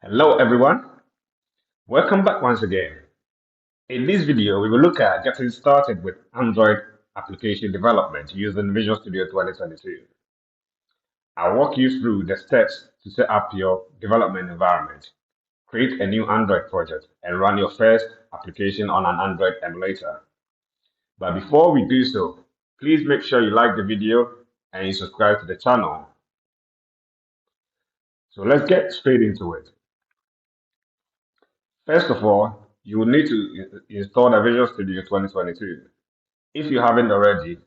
Hello everyone, welcome back once again. In this video, we will look at getting started with Android application development using Visual Studio 2022. I'll walk you through the steps to set up your development environment, create a new Android project, and run your first application on an Android emulator. But before we do so, please make sure you like the video and you subscribe to the channel. So let's get straight into it. First of all, you will need to install the Visual Studio 2022. If you haven't already,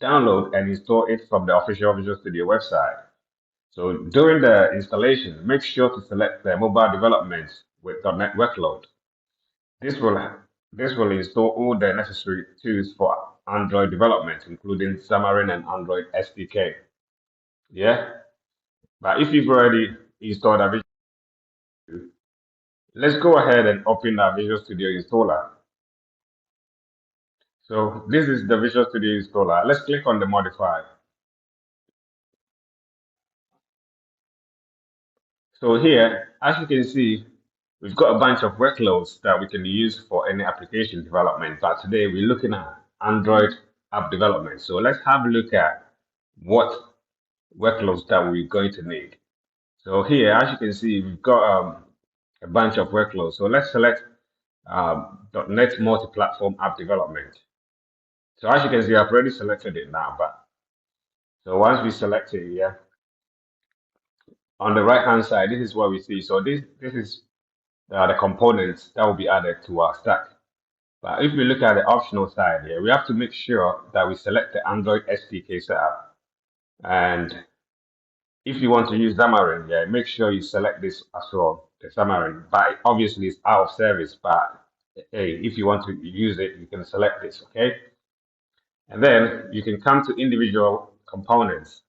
download and install it from the official Visual Studio website. So during the installation, make sure to select the mobile development with .NET Workload. This will this will install all the necessary tools for Android development, including Xamarin and Android SDK. Yeah, but if you've already installed a Visual Studio, let's go ahead and open our Visual Studio installer. So this is the Visual Studio installer. Let's click on the modify. So here, as you can see, we've got a bunch of workloads that we can use for any application development. But today we're looking at Android app development. So let's have a look at what workloads that we're going to need. So here, as you can see, we've got a bunch of workloads. So let's select .NET multi-platform app development. So as you can see, I've already selected it now. But so once we select it, yeah, on the right hand side, this is what we see. So this is the components that will be added to our stack. But if we look at the optional side here, we have to make sure that we select the Android SDK setup. And if you want to use Xamarin, yeah, make sure you select this as well, the Xamarin. But obviously it's out of service, but hey, if you want to use it, you can select this, okay? And then you can come to individual components.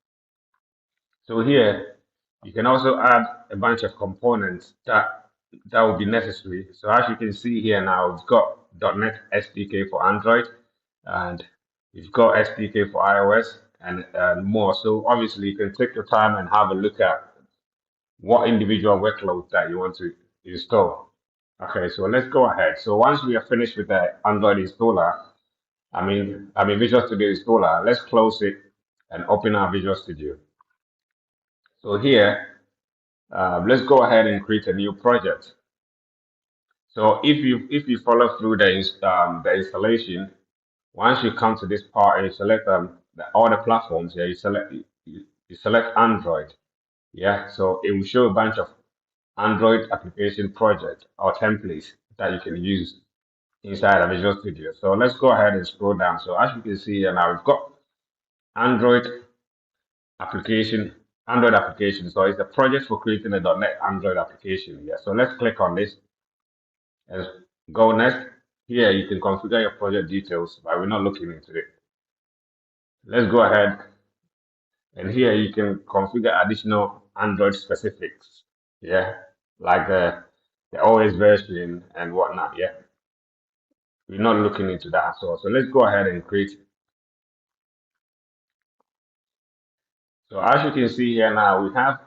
So here, you can also add a bunch of components that will be necessary. So as you can see here now, we've got .NET SDK for Android, and we've got SDK for iOS and more. So obviously, you can take your time and have a look at what individual workloads that you want to install. Okay, so let's go ahead. So once we are finished with the Android installer, I mean Visual Studio installer, let's close it and open our Visual Studio. So here, let's go ahead and create a new project. So if you follow through the installation, once you come to this part and you select all the platforms, yeah, you select Android, yeah. So it will show a bunch of Android application project or templates that you can use inside of Visual Studio. So let's go ahead and scroll down. So as you can see here now, we've got Android application, Android application. So it's a project for creating a .NET Android application. Yeah. So let's click on this and go next. Here you can configure your project details, but we're not looking into it. Let's go ahead and here you can configure additional Android specifics. Yeah, like the OS version and whatnot. Yeah, we're not looking into that at all. So let's go ahead and create. So as you can see here now, we have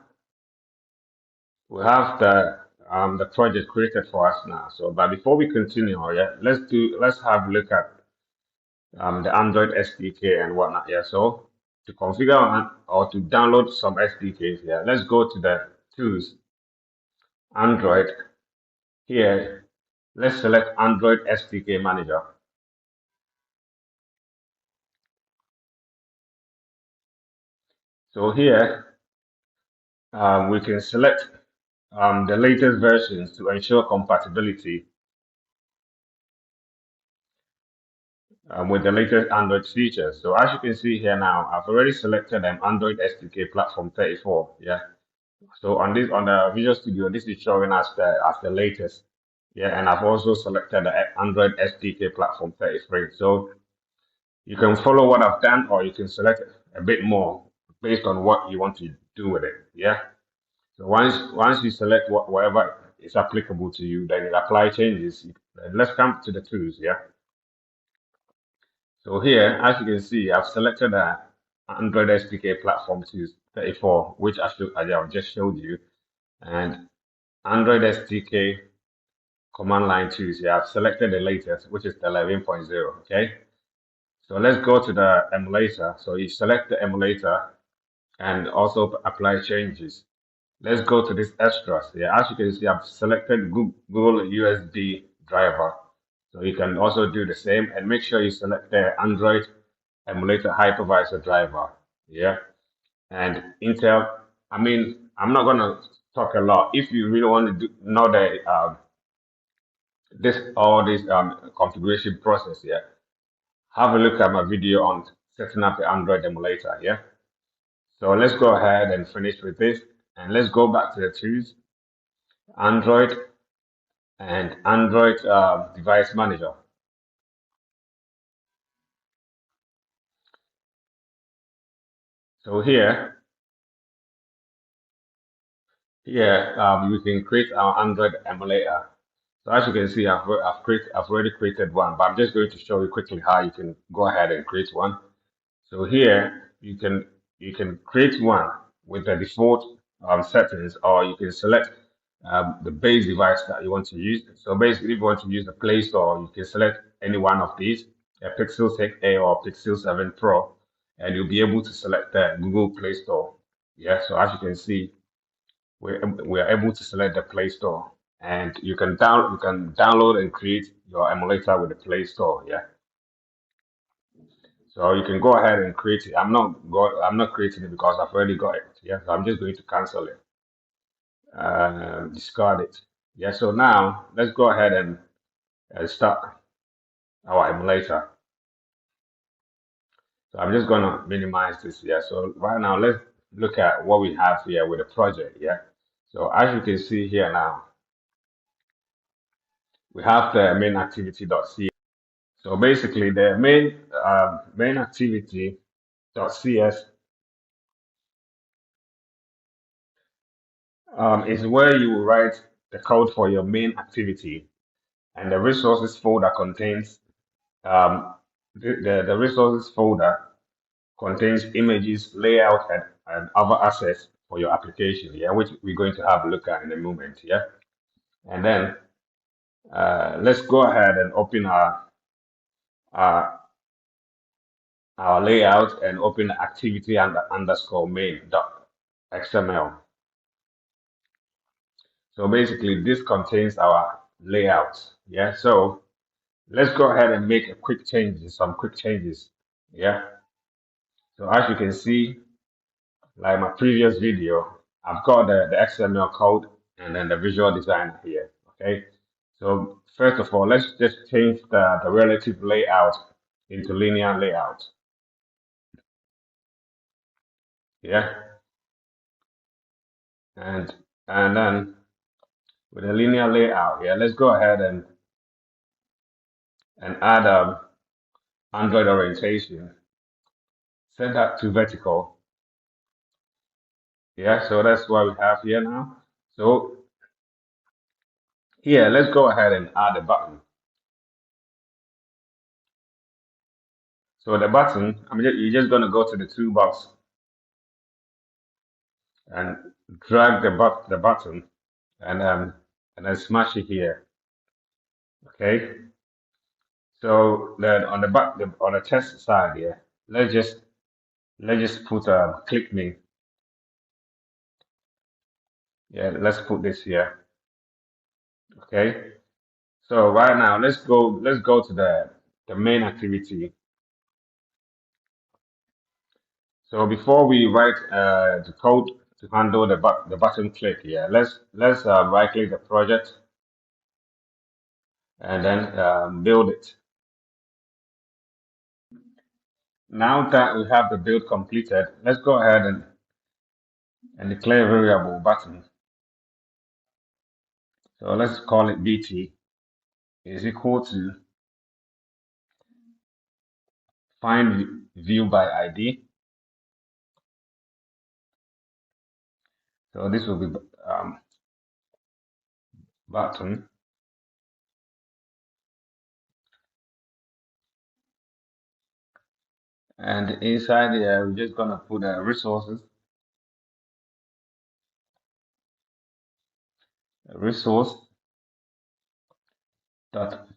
the project created for us now. So, but before we continue, yeah, let's have a look at the Android SDK and whatnot. Yeah, so to configure or to download some SDKs, yeah, let's go to the tools, Android. Here, let's select Android SDK Manager. So here, we can select the latest versions to ensure compatibility with the latest Android features. So as you can see here now, I've already selected Android SDK Platform 34. Yeah. So on the Visual Studio, this is showing us the latest. Yeah, and I've also selected the Android SDK Platform 33. So you can follow what I've done, or you can select a bit more based on what you want to do with it. Yeah. So once you select whatever is applicable to you, then you apply changes. Then let's come to the tools. Yeah. So here, as you can see, I've selected the Android SDK Platform 34, which I just showed you, and Android SDK command line tools. Yeah, I've selected the latest, which is the 11.0. Okay. So let's go to the emulator. So you select the emulator and also apply changes. Let's go to this extras. Yeah, as you can see, I've selected Google USB driver. So you can also do the same and make sure you select the Android emulator hypervisor driver. Yeah, and Intel. I mean, I'm not gonna talk a lot. If you really want to know the this all this configuration process, yeah, have a look at my video on setting up the Android emulator. Yeah. So let's go ahead and finish with this, and let's go back to the tools, Android and Android device manager. So here, we can create our Android emulator. So as you can see, I've already created one, but I'm just going to show you quickly how you can go ahead and create one. So here you can create one with the default settings, or you can select the base device that you want to use. So basically, if you want to use the Play Store, you can select any one of these, a Pixel 6a or Pixel 7 Pro, and you'll be able to select the Google Play Store. Yeah. So as you can see, we're able to select the Play Store, and you can download and create your emulator with the Play Store. Yeah. So you can go ahead and create it. I'm not creating it because I've already got it. Yeah, so I'm just going to cancel it, discard it. Yeah, so now let's go ahead and start our emulator. So I'm just gonna minimize this. Yeah, so right now let's look at what we have here with the project. Yeah, so as you can see here now, we have the main activity.cs. So basically the main activity.cs is where you will write the code for your main activity, and the resources folder contains the resources folder contains images, layout, and other assets for your application. Yeah, which we're going to have a look at in a moment. Yeah, and then let's go ahead and open our our layout and open activity underscore main dot XML. So basically, this contains our layout. Yeah, so let's go ahead and make some quick changes. Yeah. So as you can see, like my previous video, I've got the XML code and then the visual design here. Okay. So first of all, let's just change the relative layout into linear layout. Yeah. And and then with a linear layout, yeah, let's go ahead and add Android orientation. Set that to vertical. Yeah, so that's what we have here now. So here, let's go ahead and add a button. So the button, you're just going to go to the toolbox and drag the button and then smash it here. Okay. So then on the back on the test side here, let's just put click me. Yeah, let's put this here. Okay. So right now let's go to the main activity. So before we write the code to handle the button click here, let's right click the project and then build it. Now that we have the build completed, let's go ahead and declare variable button. So let's call it BT is equal to find view by ID. So this will be button, and inside here we're just gonna put resources. resource dot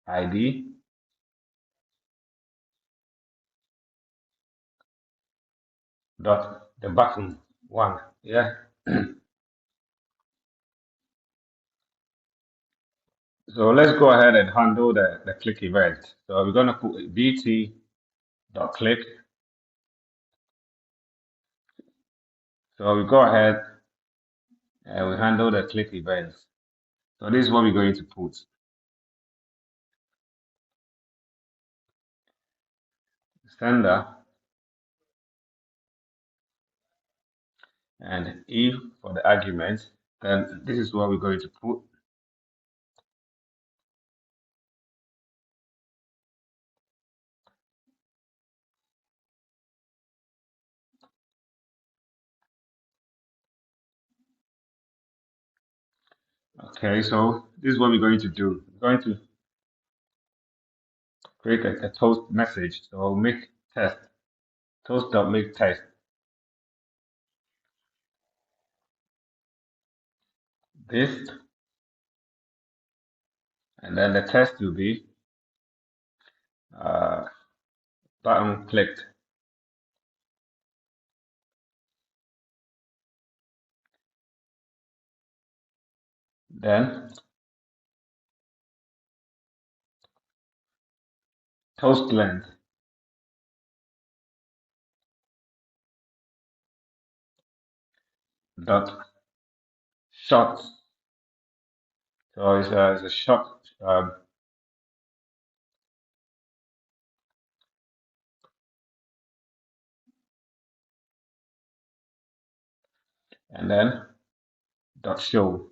ID dot the button one. Yeah. So let's go ahead and handle the click event. So we're gonna put bt dot click. So we go ahead and we handle the click events. So this is what we're going to put. Sender and if for the argument, then this is what we're going to put. Okay, so this is what we're going to do. We're going to create a toast message. So make test, toast.make test. This, and then the test will be uh, button clicked. Then toast length dot short. So it's a short, and then dot show.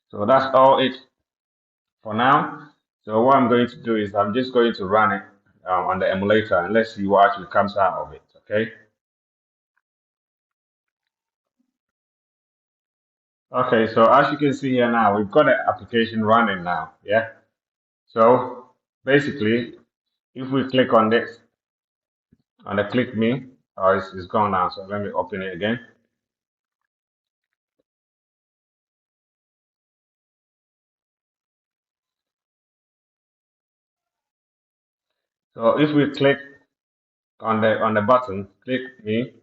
So that's all it for now. So what I'm going to do is I'm just going to run it on the emulator and let's see what actually comes out of it. Okay. Okay. So as you can see here now, we've got the application running now. Yeah. So basically, if we click on this, on the click me, oh, it's gone now. So let me open it again. So if we click on the button, click me.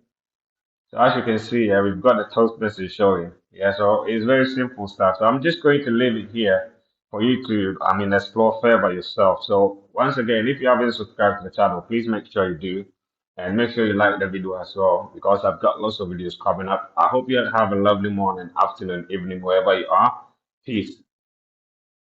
So as you can see here, we've got the toast message showing. Yeah, so it's very simple stuff. So I'm just going to leave it here for you to, explore further yourself. So once again, if you haven't subscribed to the channel, please make sure you do. And make sure you like the video as well, because I've got lots of videos coming up. I hope you have a lovely morning, afternoon, evening, wherever you are. Peace.